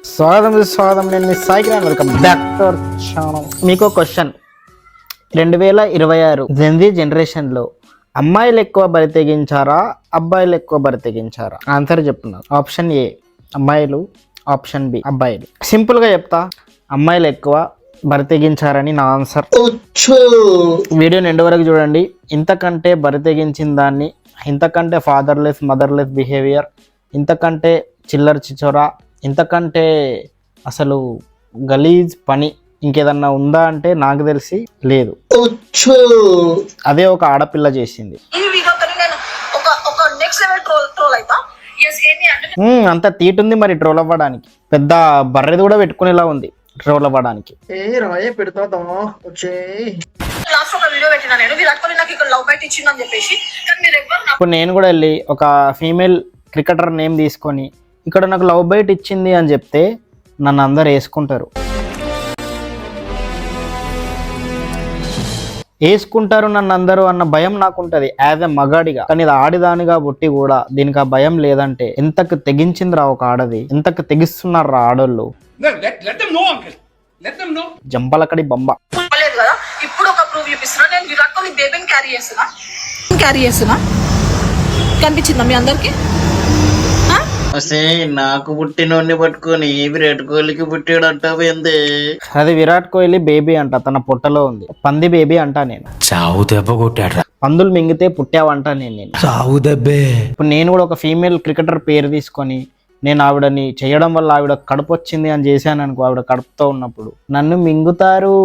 స్వాగతం నేను మీ Sai Kiran. Welcome back to our channel. మీకు క్వశ్చన్, 2026 జెన్జీ జనరేషన్లో అమ్మాయిలు ఎక్కువ బరి తెగించారా, అబ్బాయిలు ఎక్కువ బరి తెగించారా? ఆన్సర్ చెప్తున్నారు. ఆప్షన్ ఏ అమ్మాయిలు, ఆప్షన్ బి అబ్బాయిలు. సింపుల్గా చెప్తా, అమ్మాయిలు ఎక్కువ బరి తెగించారని నా ఆన్సర్. వీడియోని ఎండ్ వరకు చూడండి. ఇంతకంటే బరి తెగించిన దాన్ని, ఇంతకంటే ఫాదర్లెస్ మదర్లెస్ బిహేవియర్, ఇంతకంటే చిల్లర చిచోరా, ఇంతకంటే అసలు గలీజ్ పని ఇంకేదన్నా ఉందా అంటే నాకు తెలిసి లేదు. అదే ఒక ఆడపిల్ల చేసింది. అంత తీటుంది మరి ట్రోల్ అవ్వడానికి. పెద్ద బర్రెది కూడా పెట్టుకునేలా ఉంది ట్రోల్ అవ్వడానికి. ఇప్పుడు నేను కూడా వెళ్ళి ఒక ఫీమేల్ క్రికెటర్ నేమ్ తీసుకొని ఇక్కడ నాకు లవ్ బైట్ ఇచ్చింది అని చెప్తే నన్ను అందరు వేసుకుంటారు నన్ను అందరూ అన్న భయం నాకుంటది యాజ్ ఎ మగాడిగా. కానీ ఇది ఆడిదానిగా పుట్టి కూడా దీనికి ఆ భయం లేదంటే ఎంతకు తెగించిందిరా ఒక ఆడది, ఎంతకు తెగిస్తున్నారా ఆడోళ్ళు. జంపలకడి బొమ్మ. ఇప్పుడు ఒక ప్రూఫ్ చూపిస్తున్నా, నేను విరాట్ కోహ్లీ బేబీని క్యారీ చేస్తున్నా కనిపించిందా మీ అందరికి? నాకు పుట్టినోడిని పట్టుకొని విరాట్ కోహ్లీకి పుట్టాడంటావు ఏంది? అది విరాట్ కోహ్లీ బేబీ అంట, తన పొట్టలో ఉంది. పంది బేబీ అంటా నేను. చావు దెబ్బ కొట్టాడు. పందులు మింగితే పుట్టావంట నేను. చావు దెబ్బే. ఇప్పుడు నేను కూడా ఒక ఫీమేల్ క్రికెటర్ పేరు తీసుకొని నేను ఆవిడని చేయడం వల్ల ఆవిడ కడుపు వచ్చింది అని చేశాను అనుకో, ఆవిడ కడుపుతో ఉన్నప్పుడు నన్ను మింగుతారు.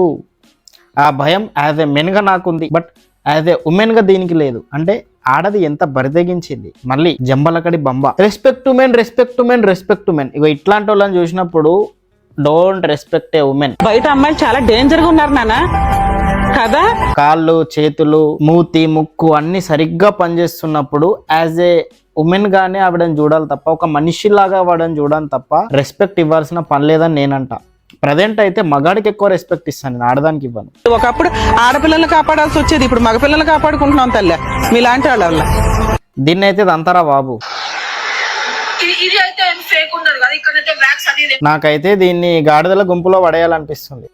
ఆ భయం యాజ్ ఎ మెన్ గా నాకుంది, బట్ యాజ్ ఎ ఉమెన్ గా దీనికి లేదు. అంటే ఆడది ఎంత బరితెగించింది. మళ్ళీ Jambalakadi Bamba. Respect to men, respect to men, respect to men. ఇగో ఇట్లాంటి వాళ్ళని చూసినప్పుడు డోంట్ రెస్పెక్ట్ ఏ ఉమెన్. బయట అమ్మాయిలు చాలా డేంజర్ గా ఉన్నారు నాన్న కదా. కాళ్ళు చేతులు మూతి ముక్కు అన్ని సరిగ్గా పనిచేస్తున్నప్పుడు యాజ్ ఏ ఉమెన్ గానే ఆవిడని చూడాలి తప్ప, ఒక మనిషిలాగా వాడని చూడాలి తప్ప రెస్పెక్ట్ ఇవ్వాల్సిన పని లేదని నేనంట. ప్రజెంట్ అయితే మగాడికి ఎక్కువ రెస్పెక్ట్ ఇస్తాను, నేను ఆడదానికి ఇవ్వను. ఒకప్పుడు ఆడపిల్లల్ని కాపాడాల్సి వచ్చేది, ఇప్పుడు మగపిల్లల్ని కాపాడుకుంటున్నాం తల్లి మీలాంటి వాళ్ళ వల్ల. దీన్ని అయితే అంతారా బాబు. నాకైతే దీన్ని గాడిదల గుంపులో పడేయాలనిపిస్తుంది.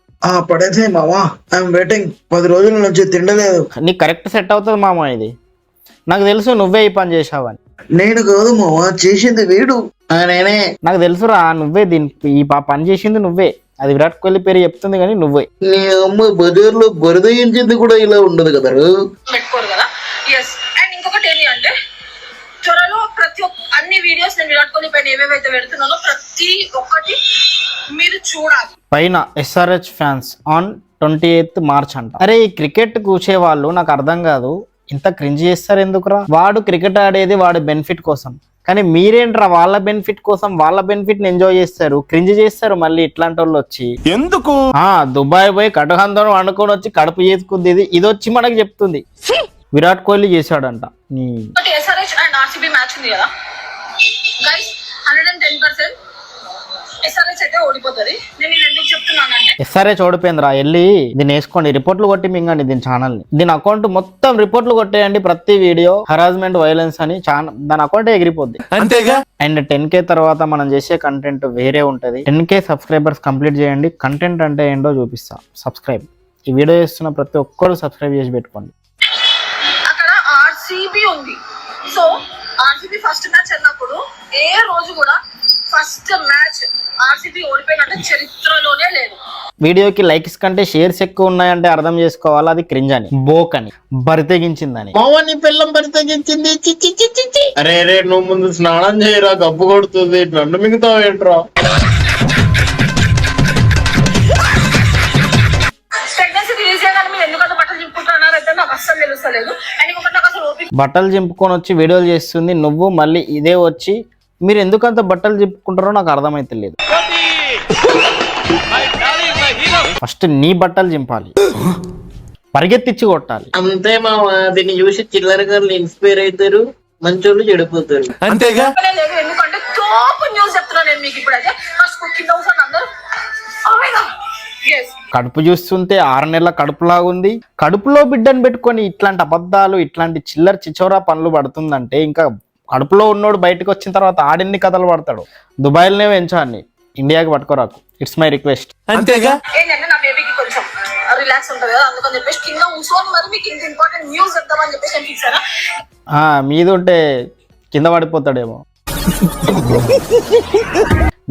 పడేసే మామా, ఐఎమ్ వెయిటింగ్. 10 రోజుల నుంచి తిండలేదు. నీకు కరెక్ట్ సెట్ అవుతుంది మామ. ఇది నాకు తెలుసు నువ్వే ఈ పని చేసావని. నేను కాదు మామా, చేసింది వీడు. నేనే. నాకు తెలుసురా, నువ్వే దీనికి ఈ పని చేసింది నువ్వే. అది విరాట్ కోహ్లీ పేరు చెప్తుంది కానీ నువ్వే. నీ అమ్మ బజార్లో బరిదయించింది కూడా ఇలా ఉండదు కదా. పెట్టుకోరు కదా. ఎస్. అండ్ ఇంకొకటి ఏంటి అంటే, త్వరలో అన్ని వీడియోస్ నేను విరాట్ కోహ్లీ పైన ఏవేవైతే పెడుతున్నానో ప్రతి ఒక్కటి మీరు చూడాలి. పైన SRH fans on 28th March అంట. అరే ఈ క్రికెట్ కూర్చే వాళ్ళు నాకు అర్థం కాదు, ఇంత క్రింజ్ చేస్తారు ఎందుకురా? వాడు క్రికెట్ ఆడేది వాడి బెనిఫిట్ కోసం, కానీ మీరేంట్రా వాళ్ళ బెనిఫిట్ కోసం వాళ్ళ బెనిఫిట్ ని ఎంజాయ్ చేస్తారు, క్రింజ్ చేస్తారు. మళ్ళీ ఇట్లాంటి వాళ్ళు వచ్చి ఎందుకు దుబాయ్ పోయి కటుహందరం వండుకొని వచ్చి కడుపు చేసుకుంది. ఇది వచ్చి మనకి చెప్తుంది విరాట్ కోహ్లీ చేశాడంట. SRH అండ్ RCB మ్యాచ్ ఉంది కదా గైస్, 110% SRH అయితే ఓడిపోతుంది. నేను ఇది ఎందుకు చెప్తున్నానంటే, SRH ఓడిపోయిందిరా. వెళ్ళి దీన్ని వేసుకోండి, రిపోర్ట్లు కొట్టి మింగండి దీని ఛానల్ ని. దీని అకౌంట్ మొత్తం రిపోర్ట్లు కొట్టేయండి. ప్రతి వీడియో హరాస్మెంట్ వైలెన్స్ అని దాని అకౌంట్ ఎగిరిపోద్ది అంతేగా. అండ్ 10K తర్వాత మనం చేసే కంటెంట్ వేరే ఉంటది. 10K సబ్స్క్రైబర్స్ కంప్లీట్ చేయండి. కంటెంట్ అంటే ఏంటో చూపిస్తా. సబ్స్క్రైబ్, ఈ వీడియో చేస్తున్న ప్రతి ఒక్కరు సబ్స్క్రైబ్ చేసి పెట్టుకోండి. అక్కడ RCB ఉంది. సో RCB ఫస్ట్ మ్యాచ్ అన్నప్పుడు ఏ రోజు కూడా ఫస్ట్ మ్యాచ్ RCB ఓడిపోయినట్టు చరిత్రలోనే లేదు. వీడియోకి లైక్స్ కంటే షేర్స్ ఎక్కువ ఉన్నాయంటే అర్థం చేసుకోవాలి అది క్రింజ్ అని, బోక్ అని, బరితెగించిందని. మావాని పిల్లం బరితెగించింది. అరే రే, నువ్వు ముందు స్నానం చేయరా, గబ్బు కొడుతుంది. నన్ను మిగతావు ఏంట్రా? ప్రెగ్నెన్సీ రిలీజ్ చేయగానే మీరు ఎందుకంటే బట్టలు చింపుకుంటున్నారు అయితే నాకు అస్సలు తెలుస్తలేదు. అండ్ ఇంకొకటి నాకు అసలు ఓపిక. బట్టలు చింపుకొని వచ్చి వీడియోలు చేస్తుంది నువ్వు, మళ్ళీ ఇదే వచ్చి మీరు ఎందుకంత బట్టలు చింపుకుంటారో నాకు అర్థమైతే లేదు. ఫస్ట్ నీ బట్టలు చింపాలి, పరిగెత్తిచ్చి కొట్టాలి. అంతే మామా, దీన్ని చూసి చిల్లరగా ఇన్స్పైర్ అవుతారు, మంచోళ్ళు చెడిపోతారు అంతేగా. ఎందుకంటే టాప్ న్యూస్ చెప్తున్నా నేను మీకు. ఇప్పుడైతే ఫస్ట్ కింద అందరూ కడుపు చూస్తుంటే 6 నెలల కడుపులాగుంది. కడుపులో బిడ్డను పెట్టుకొని ఇట్లాంటి అబద్ధాలు, ఇట్లాంటి చిల్లర చిచోరా పనులు పడుతుందంటే ఇంకా కడుపులో ఉన్నోడు బయటకు వచ్చిన తర్వాత ఆడిన్ని కథలు పడతాడు. దుబాయ్లోనే పెంచాన్ని, ఇండియాకి పట్టుకోరాకు. It's my request. అంతేగా. ఏంటంటే నా బేబీకి కొంచెం రిలాక్స్ ఉంటుంది కదా, అందుకని చెప్పేసి కింద కూర్చొని మరి మీకు ఇంత ఇంపార్టెంట్ న్యూస్ చెప్తామని చెప్పేసి నేను ఫిక్స్ అయినా. మీద ఉంటే కింద పడిపోతాడేమో.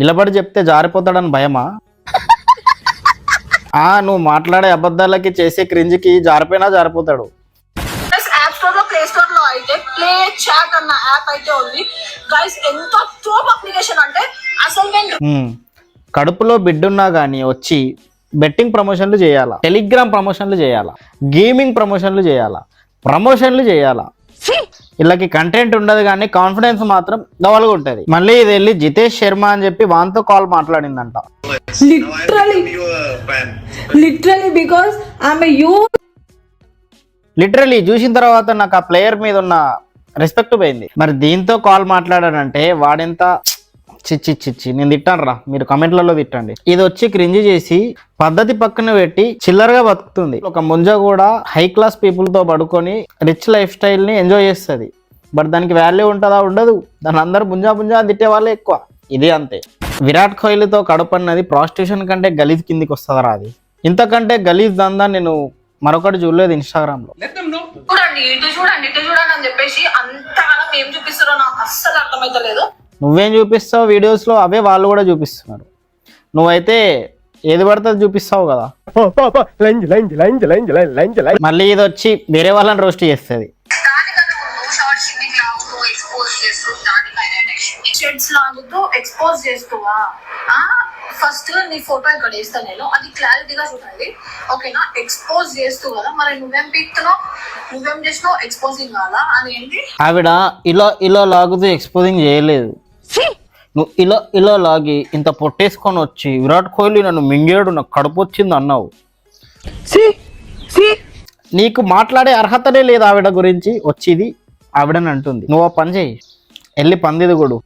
నిలబడి చెప్తే జారిపోతాడని భయమా? నువ్వు మాట్లాడే అబద్ధాలకి చేసే క్రింజ్కి జారిపోతాడు. ప్లస్ యాప్ స్టోర్ లో ప్లే స్టోర్ లో అయితే ప్లే చాట్ అన్న యాప్ అయితే ఉంది గైస్. ఎంత టోప్ అప్లికేషన్ అంటే అసలు నేను కడుపులో బిడ్డున్నా కానీ వచ్చి బెట్టింగ్ ప్రమోషన్లు చేయాలా, టెలిగ్రామ్ ప్రమోషన్లు చేయాలా, గేమింగ్ ప్రమోషన్లు చేయాలా. వీళ్ళకి కంటెంట్ ఉండదు కానీ కాన్ఫిడెన్స్ మాత్రం డబల్గా ఉంటుంది. మళ్ళీ ఇది వెళ్ళి జితేష్ శర్మ అని చెప్పి వాంతో కాల్ మాట్లాడిందంట. లిటరలీ చూసిన తర్వాత నాకు ఆ ప్లేయర్ మీద ఉన్న రెస్పెక్ట్ పోయింది. మరి దీంతో కాల్ మాట్లాడాడంటే వాడెంత చిచ్చి నేను తిట్టాను రా, మీరు కమెంట్లలో తిట్టండి. ఇది వచ్చి క్రింజ్ చేసి పద్ధతి పక్కన పెట్టి చిల్లరగా బతుకుతుంది. ఒక ముంజ కూడా హై క్లాస్ పీపుల్ తో పడుకొని రిచ్ లైఫ్ స్టైల్ ని ఎంజాయ్ చేస్తుంది. బట్ దానికి వాల్యూ ఉంటుందా? ఉండదు. దాని అందరూ ముంజా తిట్టే వాళ్ళే ఎక్కువ. ఇది అంతే. విరాట్ కోహ్లీతో కడుపు అన్నది ప్రాస్టిట్యూషన్ కంటే గలీజ్ కిందికి వస్తుందా? అది ఇంతకంటే గలీజ్ దందా నేను మరొకటి చూడలేదు ఇన్స్టాగ్రామ్ లో. చూడండి ఇటు చూడండి అని చెప్పేసి అంతగానం ఏం చూపిస్తారో నాకు అస్సలు అర్థమైతలేదు. నువ్వేం చూపిస్తావు వీడియోస్ లో, అవే వాళ్ళు కూడా చూపిస్తున్నారు. నువ్వైతే ఏది పడితే చూపిస్తావు కదా. మళ్ళీ ఇది వచ్చి వేరే వాళ్ళని రోస్ట్ చేస్తుంది. ఎక్స్పోజ్ చేస్తువా? ఫస్ట్ నీ ఫోటో ఇక్కడ వేస్తా నేను, అది క్లారిటీగా చూడండి ఓకేనా. ఎక్స్పోజ్ చేస్తూ కదా, మరి నువ్వేం పీక్తున్నావు, నువ్వేం చేసినావు? ఎక్స్పోజింగ్ కాదా అని ఏంటి? ఆవిడ ఇలా లాగుతూ ఎక్స్పోజింగ్ చేయలేదు. నువ్వు ఇలా లాగి ఇంత పొట్టేసుకొని వచ్చి విరాట్ కోహ్లీ నన్ను మింగేడు, నాకు కడుపు వచ్చింది అన్నావు. నీకు మాట్లాడే అర్హతనే లేదు ఆవిడ గురించి. వచ్చింది ఆవిడని అంటుంది. నువ్వు ఆ పని చేయి, వెళ్ళి పందిది కూడా.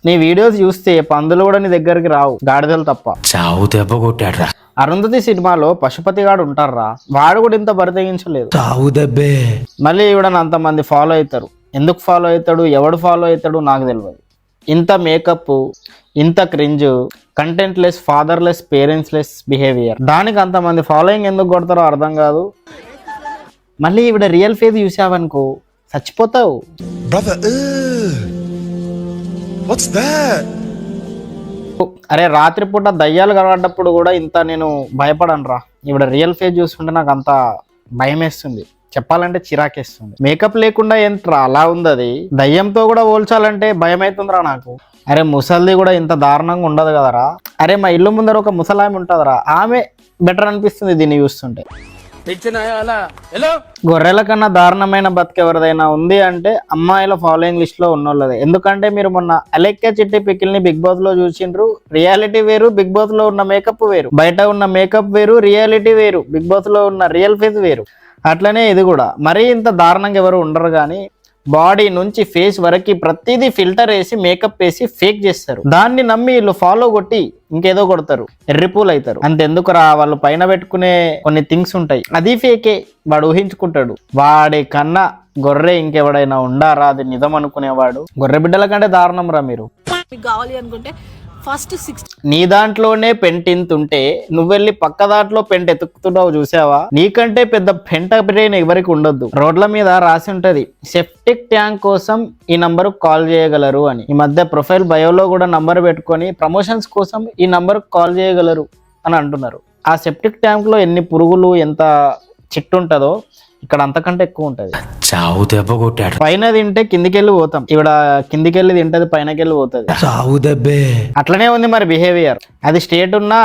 నీ వీడియోస్ చూస్తే పందులు కూడా నీ దగ్గరికి రావు, గాడిదలు తప్ప. చావు దెబ్బ కొట్టాడ్రా. అరుంధతి సినిమాలో పశుపతి గాడు ఉంటారా, వాడు కూడా ఇంత బరితెగించలేదు. చావు దెబ్బే. మళ్ళీ ఈవిడని అంతమంది ఫాలో అవుతారు. ఎందుకు ఫాలో అవుతాడు, ఎవడు ఫాలో అవుతాడు నాకు తెలియదు. ఇంత మేకప్, ఇంత cringe, content less, fatherless, parents less behaviour, దానికి అంతమంది ఫాలోయింగ్ ఎందుకు కొడతారో అర్థం కాదు. మళ్ళీ ఈవిడ రియల్ ఫేస్ చూసావనుకో చచ్చిపోతావు. అరే రాత్రిపూట దయ్యాలు కనబడ్డప్పుడు కూడా ఇంత నేను భయపడను రా. ఈవిడ రియల్ ఫేస్ చూస్తుంటే నాకు అంత భయం వేస్తుంది, చెప్పాలంటే చిరాకేస్తుంది. మేకప్ లేకుండా ఏంట్రా అలా ఉంది అది. దయ్యంతో కూడా పోల్చాలంటే భయం అవుతుందిరా నాకు. అరే ముసలిది కూడా ఇంత దారుణంగా ఉండదు కదరా. అరే మా ఇల్లు ముందర ఒక ముసలామె ఉంటుందిరా, ఆమె బెటర్ అనిపిస్తుంది దీన్ని చూస్తుంటే. గొర్రెల కన్నా దారుణమైన బతుకు ఎవరిదైనా ఉంది అంటే అమ్మాయిల ఫాలోయింగ్ లిస్ట్ లో ఉన్నోళ్ళదే. ఎందుకంటే మీరు మొన్న అలెక్కా చిట్టి పికిల్ ని బిగ్ బాస్ లో చూసిండ్రు. రియాలిటీ వేరు, బిగ్ బాస్ లో ఉన్న మేకప్ వేరు. బయట ఉన్న మేకప్ వేరు, రియాలిటీ వేరు. బిగ్ బాస్ లో ఉన్న రియల్ ఫేస్ వేరు. అట్లనే ఇది కూడా. మరీ ఇంత దారుణంగా ఎవరు ఉండరు కానీ బాడీ నుంచి ఫేస్ వరకు ప్రతిదీ ఫిల్టర్ వేసి మేకప్ వేసి ఫేక్ చేస్తారు. దాన్ని నమ్మి వీళ్ళు ఫాలో కొట్టి ఇంకేదో కొడతారు, ఎర్రిపూలు అవుతారు. అంతెందుకురా, వాళ్ళు పైన పెట్టుకునే కొన్ని థింగ్స్ ఉంటాయి, అది ఫేకే. వాడు ఊహించుకుంటాడు. వాడి కన్నా గొర్రె ఇంకెవడైనా ఉండారా అది నిజం అనుకునేవాడు. గొర్రె బిడ్డల కంటే దారుణం రా మీరు. మీకు కావాలి అనుకుంటే ఫస్ట్ 60 నీ దాంట్లోనే పెంట్ ఇంత ఉంటే నువ్వెళ్ళి పక్క దాంట్లో పెంట్ ఎతుకుతున్నావు చూసావా? నీకంటే పెద్ద పెంట బ్రెయిన్ ఎవరికి ఉండొద్దు. రోడ్ల మీద రాసి ఉంటది సెప్టిక్ ట్యాంక్ కోసం ఈ నంబర్ కాల్ చేయగలరు అని. ఈ మధ్య ప్రొఫైల్ బయోలో కూడా నంబర్ పెట్టుకొని ప్రమోషన్స్ కోసం ఈ నంబర్ కాల్ చేయగలరు అని అంటున్నారు. ఆ సెప్టిక్ ట్యాంక్ లో ఎన్ని పురుగులు, ఎంత చిట్టు ఉంటుందో ఇక్కడ అంతకంటే ఎక్కువ ఉంటది. చావు దెబ్బ కొట్టాడు. పైన తింటే కిందికెళ్ళి పోతాం, ఇవిడ కిందికెళ్ళి తింటది, పైనకెళ్ళి పోతుంది. చావు దెబ్బే. అట్లనే ఉంది మరి బిహేవియర్. అది స్ట్రేట్ ఉన్నా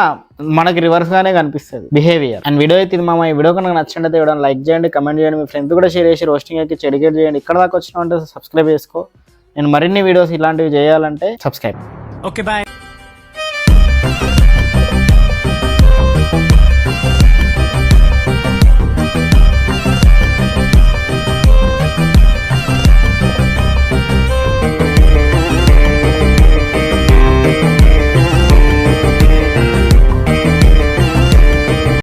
మనకి రివర్స్ గానే కనిపిస్తుంది బిహేవియర్. అండ్ వీడియో అయితే మా ఈ వీడియో కనుక నచ్చినట్లయితే ఇవ్వడం లైక్ చేయండి, కమెంట్ చేయండి, మీ ఫ్రెండ్స్ కూడా షేర్ చేసి రోస్టింగ్ ఎక్కి చెడిగేట్ చేయండి. ఇక్కడ దాకా వచ్చినా అంటే సబ్స్క్రైబ్ చేసుకో. నేను మరిన్ని వీడియోస్ ఇలాంటివి చేయాలంటే సబ్స్క్రైబ్. Okay bye.